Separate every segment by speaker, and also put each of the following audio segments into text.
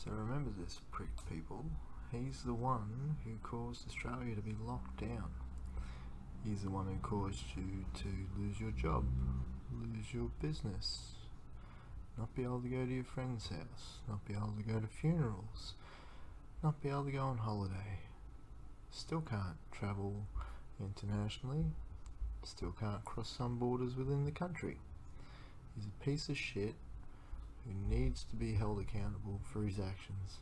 Speaker 1: So remember this prick, people. He's the one who caused Australia to be locked down. He's the one who caused you to lose your job, lose your business, not be able to go to your friend's house, not be able to go to funerals, not be able to go on holiday. Still can't travel internationally, still can't cross some borders within the country. He's a piece of shit who needs to be held accountable for his actions.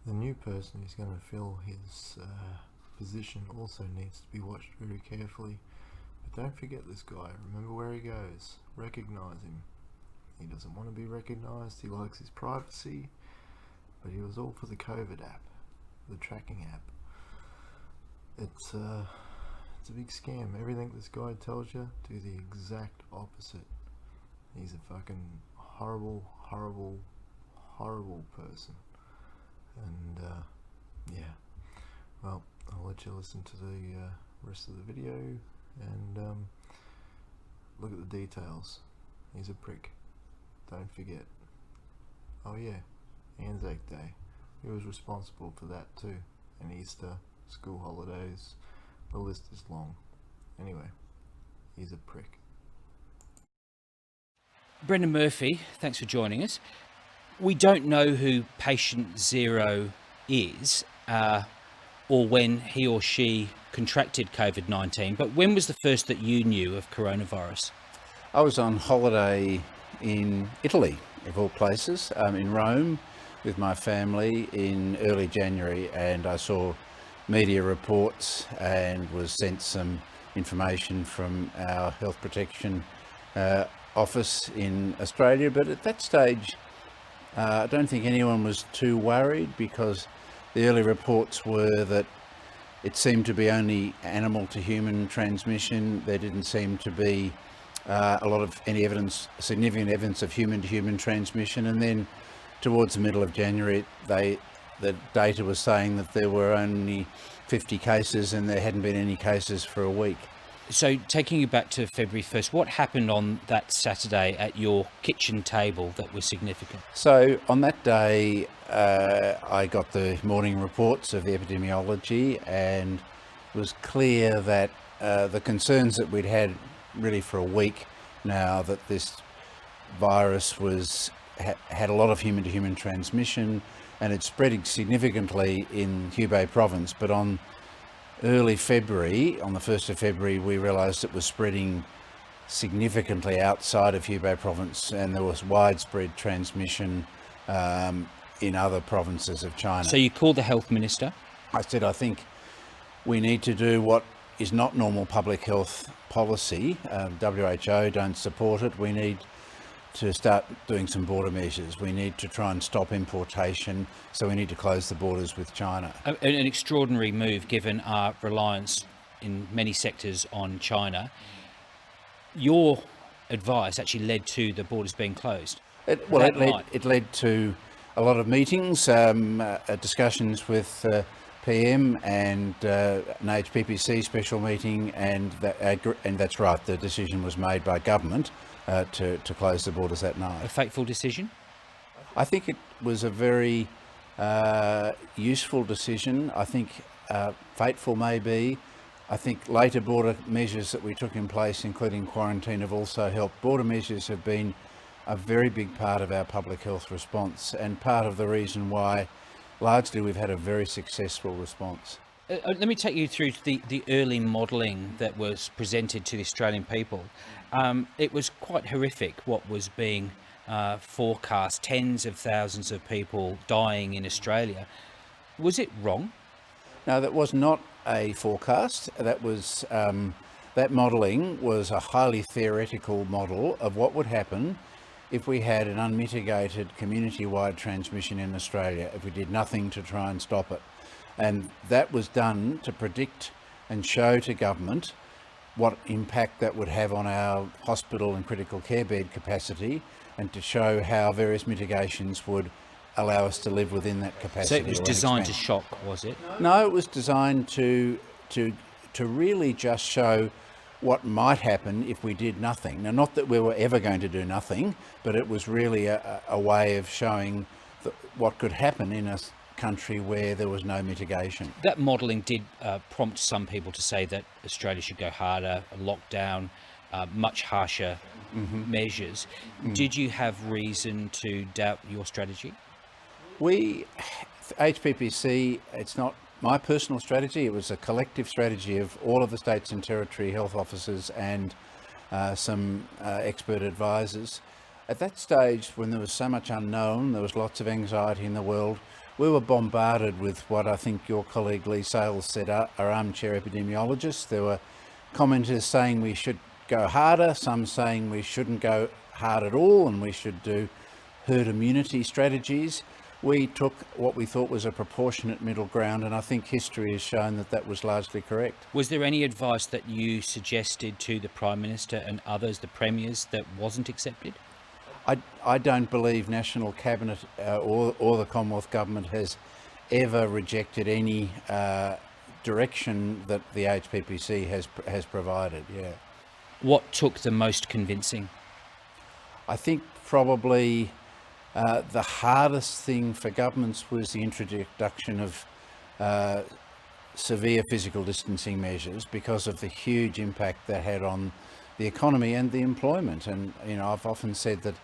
Speaker 1: The new person who's going to fill his position also needs to be watched very carefully. But don't forget this guy. Remember where he goes. Recognise him. He doesn't want to be recognised. He likes his privacy. But he was all for the COVID app, the tracking app. It's a big scam. Everything this guy tells you, do the exact opposite. He's a fucking horrible, horrible, horrible person. And yeah, well, I'll let you listen to the rest of the video and look at the details. He's a prick. Don't forget. Oh yeah, Anzac Day. He was responsible for that too. And Easter, school holidays. The list is long. Anyway, he's a prick.
Speaker 2: Brendan Murphy, thanks for joining us. We don't know who patient zero is or when he or she contracted COVID-19, but when was the first that you knew of coronavirus?
Speaker 3: I was on holiday in Italy, of all places, in Rome with my family in early January, and I saw media reports and was sent some information from our health protection office in Australia. But at that stage, I don't think anyone was too worried, because the early reports were that it seemed to be only animal to human transmission. There didn't seem to be a lot of any evidence, significant evidence of human to human transmission. And then towards the middle of January, the data was saying that there were only 50 cases and there hadn't been any cases for a week.
Speaker 2: So taking you back to February 1st, what happened on that Saturday at your kitchen table that was significant?
Speaker 3: So on that day, I got the morning reports of the epidemiology, and it was clear that the concerns that we'd had really for a week now, that this virus had a lot of human-to-human transmission, and it's spreading significantly in Hubei province. But on early February, on the 1st of February, we realised it was spreading significantly outside of Hubei province, and there was widespread transmission in other provinces of China.
Speaker 2: So you called the health minister?
Speaker 3: I said, I think we need to do what is not normal public health policy. WHO don't support it. We need to start doing some border measures. We need to try and stop importation, so we need to close the borders with China.
Speaker 2: An extraordinary move, given our reliance in many sectors on China. Your advice actually led to the borders being closed.
Speaker 3: It led to a lot of meetings, discussions with PM and an HPPC special meeting, and that's right, the decision was made by government to close the borders that night.
Speaker 2: A fateful decision?
Speaker 3: I think it was a very useful decision. I think fateful maybe. I think later border measures that we took in place, including quarantine, have also helped. Border measures have been a very big part of our public health response, and part of the reason why largely we've had a very successful response.
Speaker 2: Let me take you through the early modelling that was presented to the Australian people. It was quite horrific what was being forecast, tens of thousands of people dying in Australia. Was it wrong?
Speaker 3: No, that was not a forecast. That was that modelling was a highly theoretical model of what would happen if we had an unmitigated community-wide transmission in Australia, if we did nothing to try and stop it. And that was done to predict and show to government what impact that would have on our hospital and critical care bed capacity, and to show how various mitigations would allow us to live within that capacity.
Speaker 2: So it was designed to shock, was it?
Speaker 3: No, it was designed to really just show what might happen if we did nothing. Now, not that we were ever going to do nothing, but it was really a way of showing what could happen in a country where there was no mitigation.
Speaker 2: That modelling did prompt some people to say that Australia should go harder, a lockdown, much harsher measures. Did you have reason to doubt your strategy?
Speaker 3: HPPC, it's not my personal strategy, it was a collective strategy of all of the states and territory health officers and some expert advisors. At that stage, when there was so much unknown, there was lots of anxiety in the world, we were bombarded with what I think your colleague Lee Sales said are armchair epidemiologists. There were commenters saying we should go harder, some saying we shouldn't go hard at all and we should do herd immunity strategies. We took what we thought was a proportionate middle ground, and I think history has shown that that was largely correct.
Speaker 2: Was there any advice that you suggested to the Prime Minister and others, the premiers, that wasn't accepted?
Speaker 3: I don't believe National Cabinet or the Commonwealth Government has ever rejected any direction that the HPPC has provided. Yeah.
Speaker 2: What took the most convincing?
Speaker 3: I think probably the hardest thing for governments was the introduction of severe physical distancing measures because of the huge impact that had on the economy and the employment. And I've often said that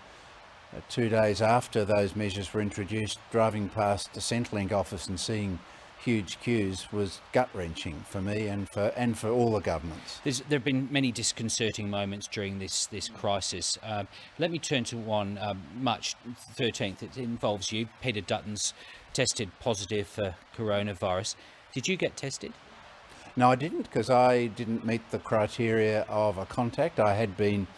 Speaker 3: 2 days after those measures were introduced, driving past the Centrelink office and seeing huge queues was gut-wrenching for me and for all the governments.
Speaker 2: There have been many disconcerting moments during this crisis. Let me turn to one, March 13th. It involves you. Peter Dutton's tested positive for coronavirus. Did you get tested?
Speaker 3: No, I didn't, because I didn't meet the criteria of a contact. I had been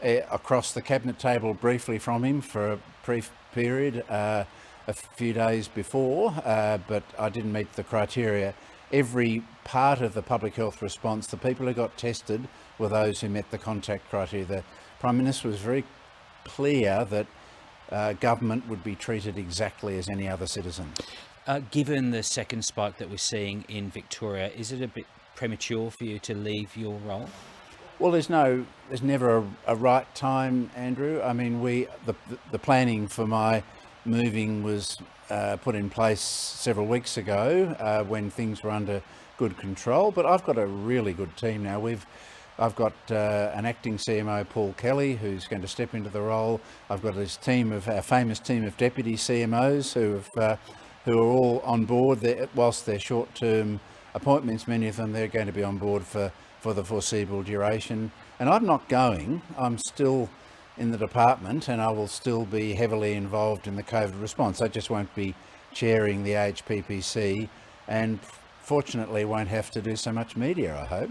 Speaker 3: across the cabinet table briefly from him for a brief period a few days before, but I didn't meet the criteria. Every part of the public health response, the people who got tested were those who met the contact criteria. The Prime Minister was very clear that government would be treated exactly as any other citizen.
Speaker 2: Given the second spike that we're seeing in Victoria, is it a bit premature for you to leave your role?
Speaker 3: Well, there's never a right time, Andrew. I mean, the planning for my moving was put in place several weeks ago when things were under good control. But I've got a really good team now. I've got an acting CMO, Paul Kelly, who's going to step into the role. I've got this our famous team of deputy CMOs who are all on board. Whilst they're short-term appointments, many of them, they're going to be on board for the foreseeable duration. And I'm not going. I'm still in the department and I will still be heavily involved in the COVID response. I just won't be chairing the HPPC and fortunately won't have to do so much media, I hope.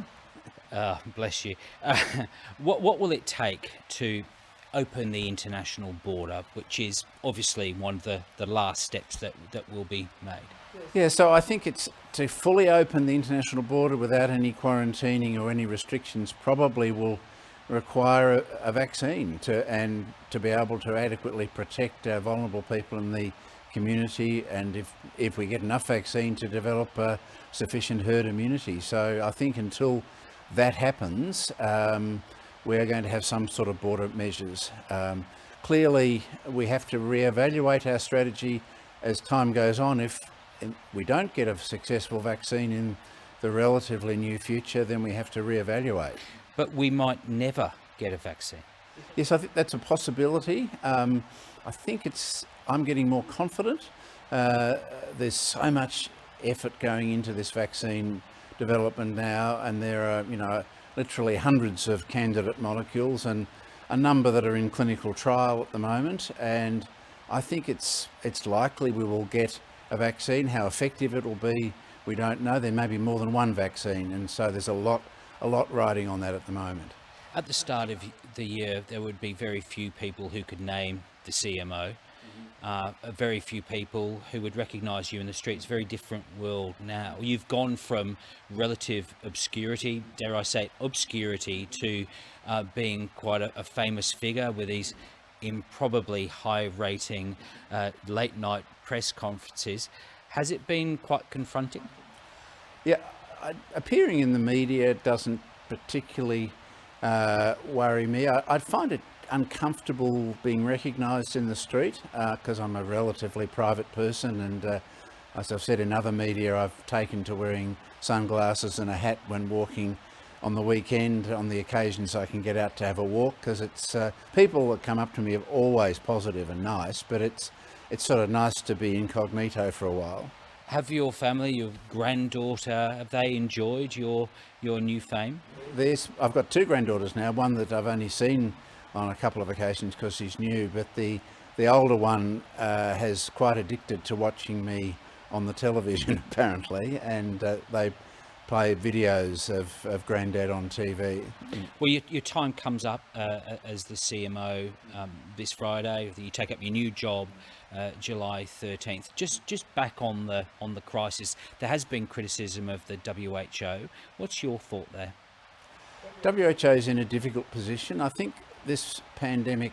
Speaker 2: Bless you. What will it take to open the international border, which is obviously one of the last steps that will be made?
Speaker 3: Yeah, so I think it's to fully open the international border without any quarantining or any restrictions probably will require a vaccine to be able to adequately protect vulnerable people in the community, and if we get enough vaccine to develop sufficient herd immunity. So I think until that happens, we're going to have some sort of border measures. Clearly, we have to reevaluate our strategy as time goes on. If we don't get a successful vaccine in the relatively near future, then we have to reevaluate.
Speaker 2: But we might never get a vaccine.
Speaker 3: Yes, I think that's a possibility. I think I'm getting more confident. There's so much effort going into this vaccine development now, and there are, literally hundreds of candidate molecules and a number that are in clinical trial at the moment. And I think it's likely we will get a vaccine. How effective it will be, we don't know. There may be more than one vaccine, and so there's a lot riding on that at the moment.
Speaker 2: At the start of the year, there would be very few people who could name the CMO. Very few people who would recognise you in the streets. Very different world now. You've gone from relative obscurity, dare I say obscurity, to being quite a famous figure with these improbably high rating late night press conferences. Has it been quite confronting?
Speaker 3: Yeah, appearing in the media doesn't particularly worry me. I'd find it uncomfortable being recognised in the street because I'm a relatively private person, and as I've said in other media, I've taken to wearing sunglasses and a hat when walking on the weekend on the occasions I can get out to have a walk, because it's people that come up to me are always positive and nice, but it's sort of nice to be incognito for a while.
Speaker 2: Have your family, your granddaughter, have they enjoyed your new fame?
Speaker 3: I've got two granddaughters now, one that I've only seen on a couple of occasions because she's new, but the older one has quite addicted to watching me on the television apparently, and they play videos of Grandad on TV.
Speaker 2: Well, your time comes up as the CMO this Friday. You take up your new job July 13th. Just back on the crisis, there has been criticism of the WHO. What's your thought there?
Speaker 3: WHO is in a difficult position. I think this pandemic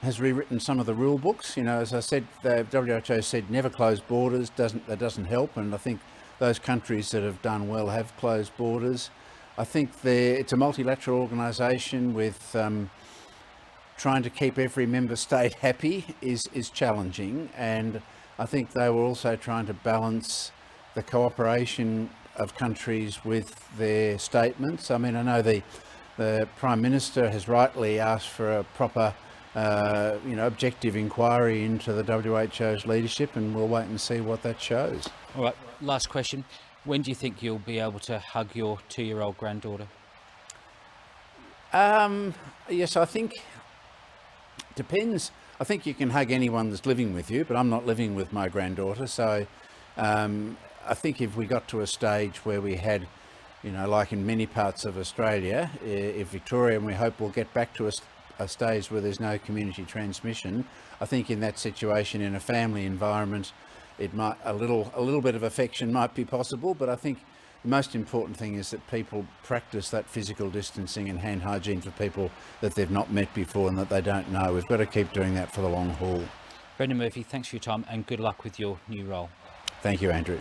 Speaker 3: has rewritten some of the rule books. You know, as I said, the WHO said never close borders. That doesn't help, and I think those countries that have done well have closed borders. I think it's a multilateral organisation with trying to keep every member state happy is challenging, and I think they were also trying to balance the cooperation of countries with their statements. I mean, I know the Prime Minister has rightly asked for a proper objective inquiry into the WHO's leadership, and we'll wait and see what that shows.
Speaker 2: All right, last question. When do you think you'll be able to hug your 2-year-old granddaughter?
Speaker 3: Yes, I think depends. I think you can hug anyone that's living with you, but I'm not living with my granddaughter, so I think if we got to a stage where we had, like in many parts of Australia, if Victoria, and we hope we'll get back to a stage where there's no community transmission, I think in that situation, in a family environment, it might a little bit of affection might be possible, but I think the most important thing is that people practice that physical distancing and hand hygiene for people that they've not met before and that they don't know. We've got to keep doing that for the long haul.
Speaker 2: Brendan Murphy, thanks for your time and good luck with your new role.
Speaker 3: Thank you, Andrew.